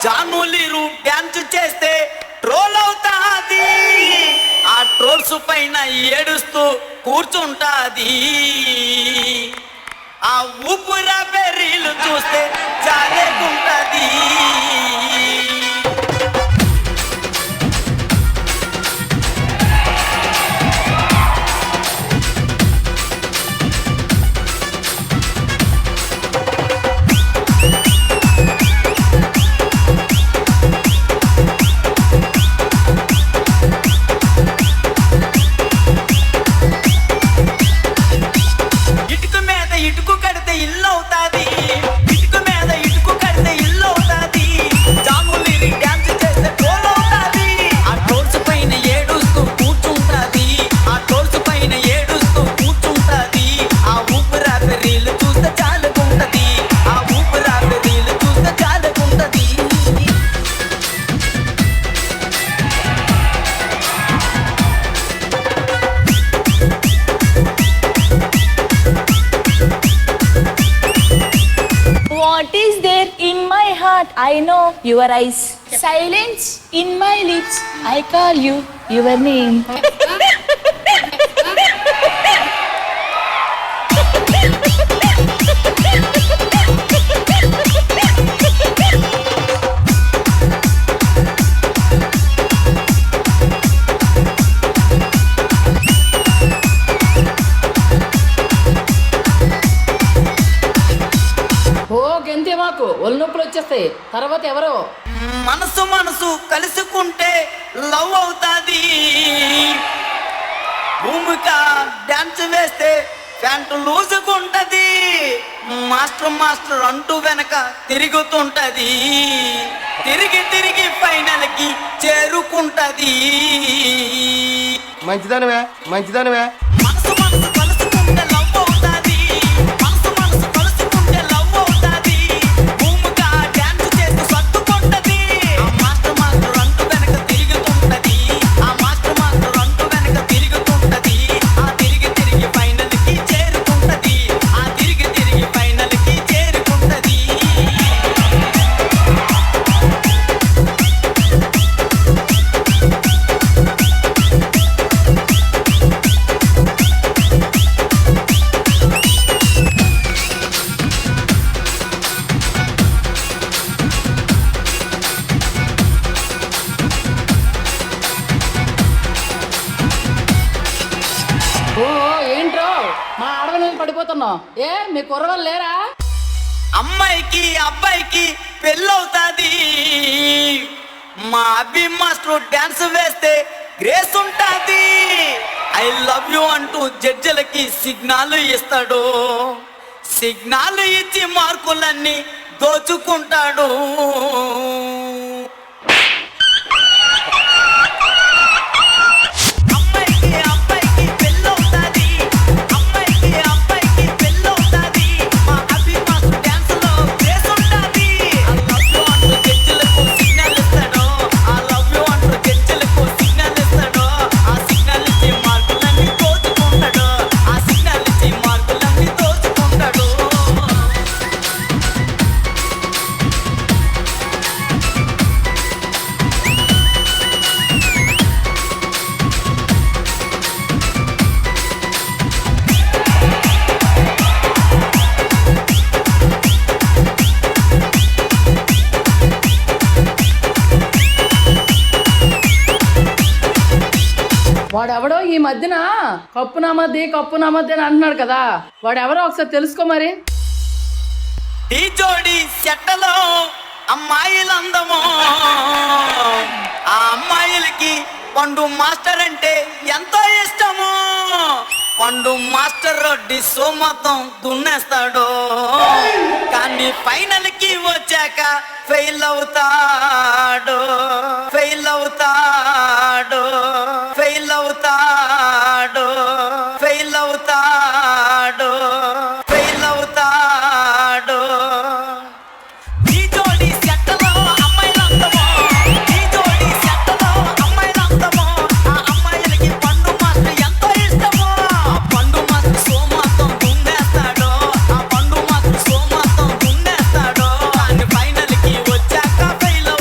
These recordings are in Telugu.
జానులీరు డ్యాన్స్ చేస్తే ట్రోల్ అవుతాది, ఆ ట్రోల్స్ పైన ఏడుస్తూ కూర్చుంటాది. ఆ ఊపురా బెర్రీలు చూస్తే జాలేకుంటది. ఇటుకు కడితే ఇల్లు అవుతాది, ఇటుకు మీద ఇటుకు కడితే ఇల్లు అవుతాది. జాములీరి డ్యాన్స్ చేస్తే ట్రోల్ అవుతాది, ఆ ట్రోల్స్ పైన ఏడుస్తూ కూర్చుంటాది. ఆ ట్రోల్స్ పైన ఏడుస్తూ కూర్చుంటాది. ఆ ఊపిరాపి రీలు చూస్తే చాలుకుంటది, ఆ ఊపిరాపి రీలు చూస్తే చాలుకుంటది. What is there in my heart? I know your eyes. Silence in my lips. I call you your name. ఓ గెంతే మాకు ఒళ్ళు నొప్పులు వచ్చేస్తాయి. తర్వాత ఎవరో మనసు మనసు కలుసుకుంటే లవ్ అవుతాది. భూమిక డాన్స్ వేస్తే ప్యాంటు లూజుకుంటది. మాస్టర్ మాస్టర్ అంటూ వెనక తిరుగుతుంటది. తిరిగి తిరిగి ఫైనల్ కి చేరుకుంటది. మంచిదనవే మంచిదనవే. మనసు మనసు కలుసుకుంటే లవ్ అవుతాది. మనసు మనసు కలుసుకుంటే లవ్ అవుతాది. భూమిక డాన్స్ చేస్తూ సర్దుకుంటది. ఆ మాస్టర్ మాస్టర్ అంటూ వెనక తిరుగుతుంటది. ఆ మాస్టర్ మాస్టర్ అంటూ వెనక తిరుగుతుంటది. ఆ తిరిగి తిరిగి ఫైనల్ కి చేరుకుంటది. ఆ తిరిగి తిరిగి ఫైనల్ కి చేరుకుంటది. ఓ ఏంట్రో మా ఆడవ మీద పడిపోతున్నావు. ఏ మీ కుర్రవాళ్ళు లేరా? అమ్మాయికి అబ్బాయికి పెళ్ళవుతాది. మా అబ్బి మాస్టర్ డాన్స్ వేస్తే గ్రేస్ ఉంటాది. ఐ లవ్ యు అంటూ జడ్జిలకి సిగ్నల్ ఇస్తాడు. సిగ్నల్ ఇచ్చి మార్కులన్నీ దోచుకుంటాడు. అమ్మాయికి అబ్బాయికి పెళ్ళవుతాది. అమ్మాయికి అబ్బాయికి పెళ్ళవుతాది. మా అబ్బి మాస్టర్ డాన్స్ లో గ్రేస్ ఉంటాది. I love you అంటూ జడ్జిలకు సిగ్నల్ ఇస్తాడు. I love you అంటూ జడ్జిలకు సిగ్నల్ ఇస్తాడు. ఆ సిగ్నల్ ఇచ్చి మార్కులన్నీ దోచుకుంటాడు. ఆ సిగ్నల్ ఇచ్చి మార్కులన్నీ దోచుకుంటాడు. వాడెవడో ఈ మధ్యన కప్పు నామద్ది అని అంటున్నాడు కదా. వాడెవరో ఒకసారి తెలుసుకో మరి. ఈ జోడి చెట్టలో అమ్మాయిలందమో, ఆ అమ్మాయిలకి పండు మాస్టర్ అంటే ఎంతో ఇష్టము. పండు మాస్టర్ డిస్సో మొత్తం దున్నేస్తాడు. కానీ ఫైనల్ కి వచ్చాక ఫెయిల్ అవుతాడు. ఫెయిల్ అవుతాడు. ఫెయిల్ అవుతాడు. ఫెయిల్ అవుతాడు. ఫెయిల్ అవుతాడు. ఈ జోడి చెట్టలో అమ్మాయిలందమో, ఈ జోడి చెట్టలో అమ్మాయిలందమో, ఆ అమ్మాయిలకి పండు మాస్టర్ ఎంతో ఇష్టమో. ఆ పండు మాస్టర్ సో మొత్తం దున్నేస్తాడు. ఆ పండు మాస్టర్ సో మొత్తం దున్నేస్తాడు. కానీ ఫైనల్ కి వచ్చాక ఫెయిల్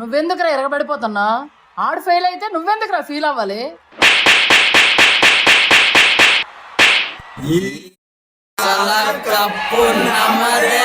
నువ్వెందుకురా ఎరగబడిపోతున్నా? ఆడు ఫెయిల్ అయితే నువ్వెందుకురా ఫీల్ అవ్వాలి? కప్పు నమ్మదే